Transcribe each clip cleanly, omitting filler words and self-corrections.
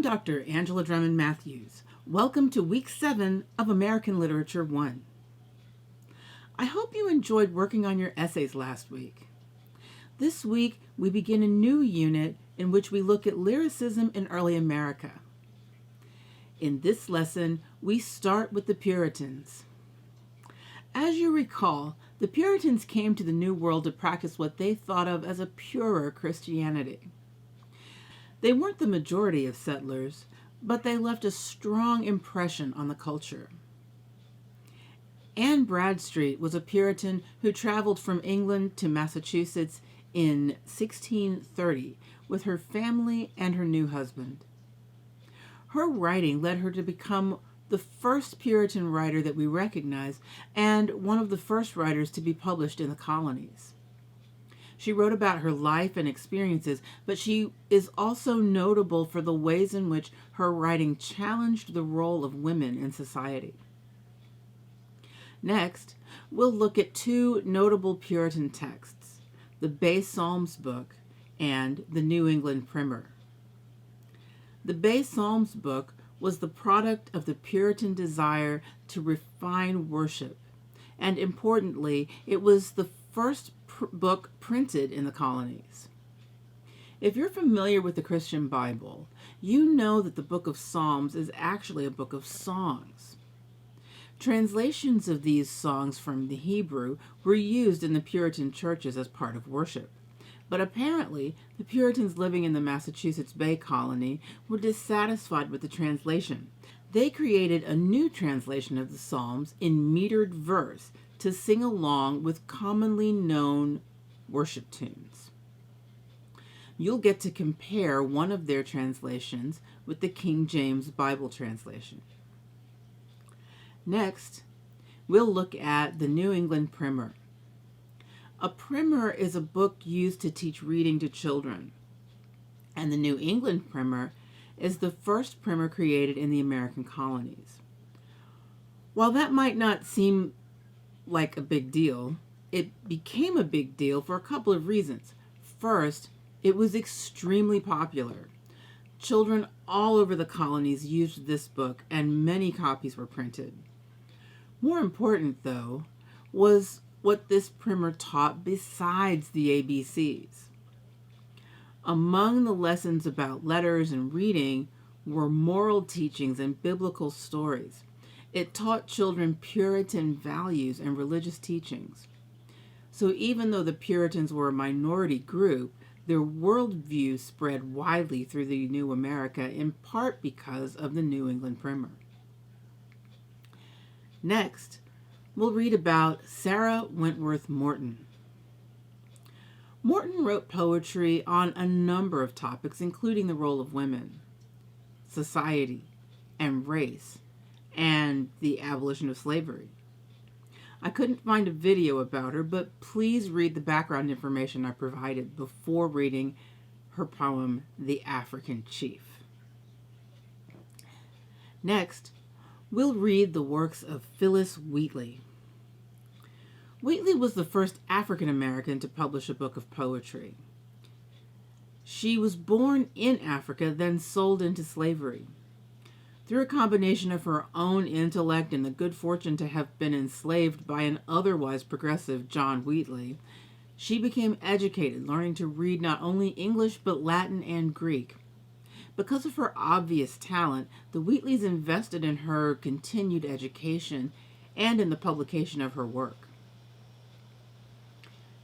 Dr. Angela Drummond Matthews. Welcome to Week 7 of American Literature 1. I hope you enjoyed working on your essays last week. This week, we begin a new unit in which we look at lyricism in early America. In this lesson, we start with the Puritans. As you recall, the Puritans came to the New World to practice what they thought of as a purer Christianity. They weren't the majority of settlers, but they left a strong impression on the culture. Anne Bradstreet was a Puritan who traveled from England to Massachusetts in 1630 with her family and her new husband. Her writing led her to become the first Puritan writer that we recognize and one of the first writers to be published in the colonies. She wrote about her life and experiences, but she is also notable for the ways in which her writing challenged the role of women in society. Next, we'll look at two notable Puritan texts, the Bay Psalms book and the New England Primer. The Bay Psalms book was the product of the Puritan desire to refine worship, and importantly, it was the first book printed in the colonies. If you're familiar with the Christian Bible, you know that the book of Psalms is actually a book of songs. Translations of these songs from the Hebrew were used in the Puritan churches as part of worship. But apparently, the Puritans living in the Massachusetts Bay Colony were dissatisfied with the translation. They created a new translation of the Psalms in metered verse to sing along with commonly known worship tunes. You'll get to compare one of their translations with the King James Bible translation. Next, we'll look at the New England Primer. A primer is a book used to teach reading to children, and the New England Primer is the first primer created in the American colonies. While that might not seem like a big deal, it became a big deal for a couple of reasons. First, it was extremely popular. Children all over the colonies used this book, and many copies were printed. More important, though, was what this primer taught besides the ABCs. Among the lessons about letters and reading were moral teachings and biblical stories. It taught children Puritan values and religious teachings. So even though the Puritans were a minority group, their worldview spread widely through the new America, in part because of the New England Primer. Next, we'll read about Sarah Wentworth Morton. Morton wrote poetry on a number of topics, including the role of women, society, and race, and the abolition of slavery. I couldn't find a video about her, but please read the background information I provided before reading her poem, The African Chief. Next, we'll read the works of Phillis Wheatley. Wheatley was the first African American to publish a book of poetry. She was born in Africa, then sold into slavery. Through a combination of her own intellect and the good fortune to have been enslaved by an otherwise progressive John Wheatley, she became educated, learning to read not only English but Latin and Greek. Because of her obvious talent, the Wheatleys invested in her continued education and in the publication of her work.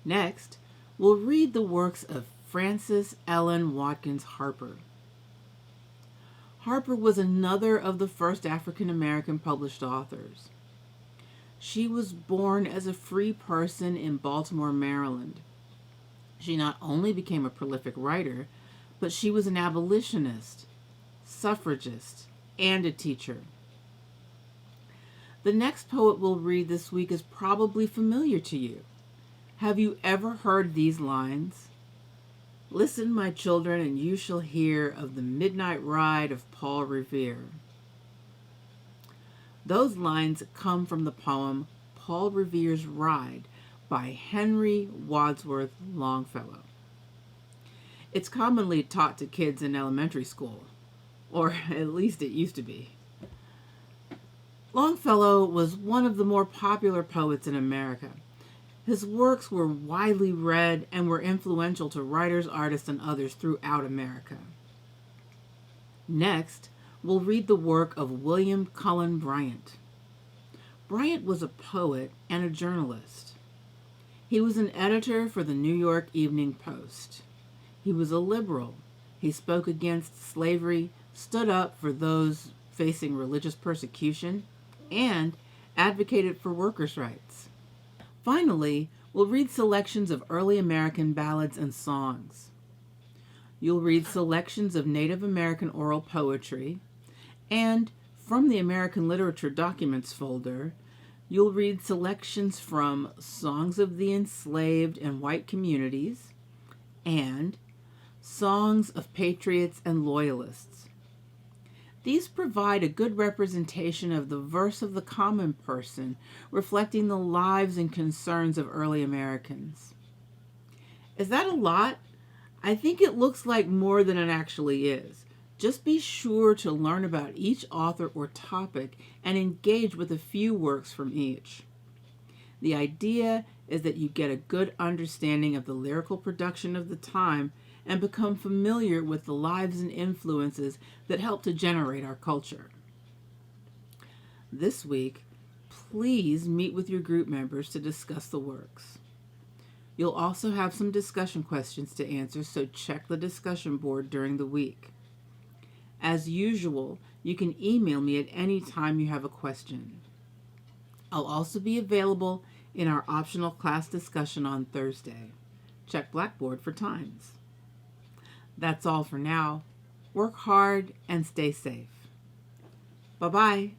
Next, we'll read the works of Frances Ellen Watkins Harper. Harper was another of the first African American published authors. She was born as a free person in Baltimore, Maryland. She not only became a prolific writer, but she was an abolitionist, suffragist, and a teacher. The next poet we'll read this week is probably familiar to you. Have you ever heard these lines? Listen, my children, and you shall hear of the midnight ride of Paul Revere. Those lines come from the poem Paul Revere's Ride by Henry Wadsworth Longfellow. It's commonly taught to kids in elementary school. or at least it used to be. Longfellow was one of the more popular poets in America. His works were widely read and were influential to writers, artists, and others throughout America. Next, we'll read the work of William Cullen Bryant. Bryant was a poet and a journalist. He was an editor for the New York Evening Post. He was a liberal. He spoke against slavery, stood up for those facing religious persecution, and advocated for workers' rights. Finally, we'll read selections of early American ballads and songs. You'll read selections of Native American oral poetry, and from the American Literature Documents folder, you'll read selections from Songs of the Enslaved and White Communities and Songs of Patriots and Loyalists. These provide a good representation of the verse of the common person, reflecting the lives and concerns of early Americans. Is that a lot? I think it looks like more than it actually is. Just be sure to learn about each author or topic and engage with a few works from each. The idea is that you get a good understanding of the lyrical production of the time and become familiar with the lives and influences that help to generate our culture. This week, please meet with your group members to discuss the works. You'll also have some discussion questions to answer, so check the discussion board during the week. As usual, you can email me at any time you have a question. I'll also be available in our optional class discussion on Thursday. Check Blackboard for times. That's all for now. Work hard and stay safe. Bye-bye.